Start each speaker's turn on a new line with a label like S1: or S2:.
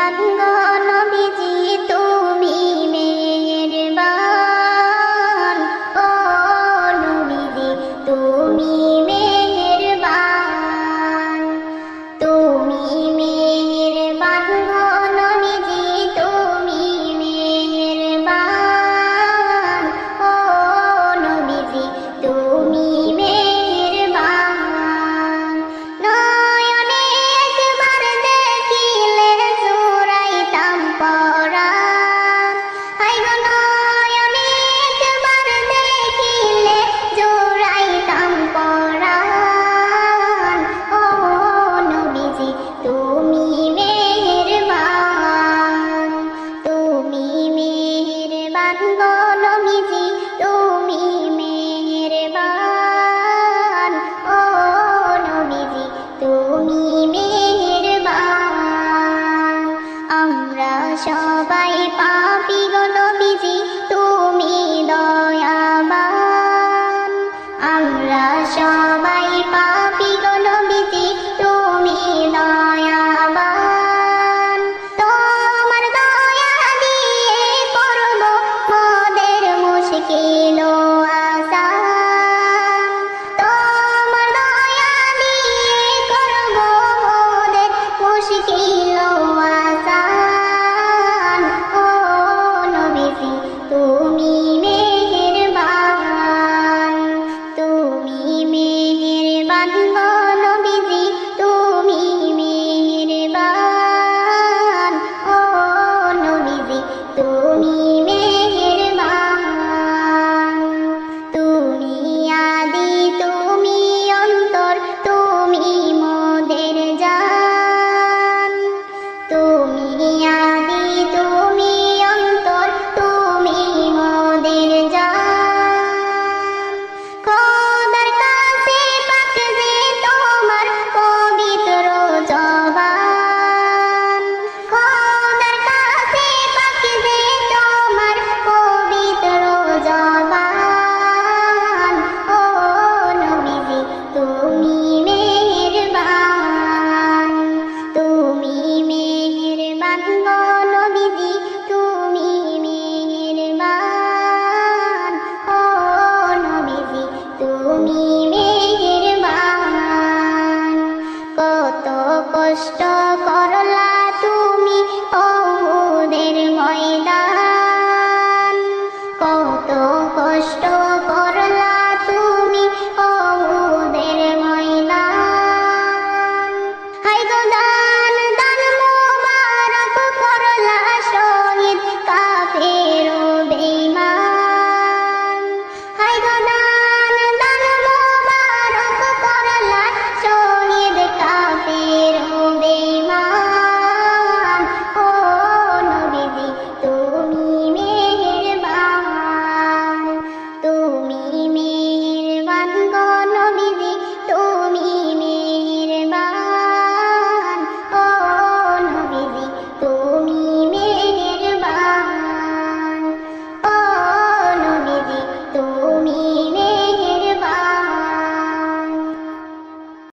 S1: মেহেরবান গো নবীজি তুমি মেহেরবান ও নবীজি তুমি মেহেরবান তুমি মেহেরবান গো নবীজি তুমি মেহেরবান ও নবীজি তুমি মেহেরবান নয়নে একবার দেখিলে জুড়াইতাম পরাণ হায় গো নয়নে একবার দেখিলে জুড়াইতাম পরাণ ও নবীজি তুমি মেহেরবান তুমি মেহেরবান গো নবীজি তুমি মেহেরবান ও নবীজি তুমি মেহেরবান আমরা সবাই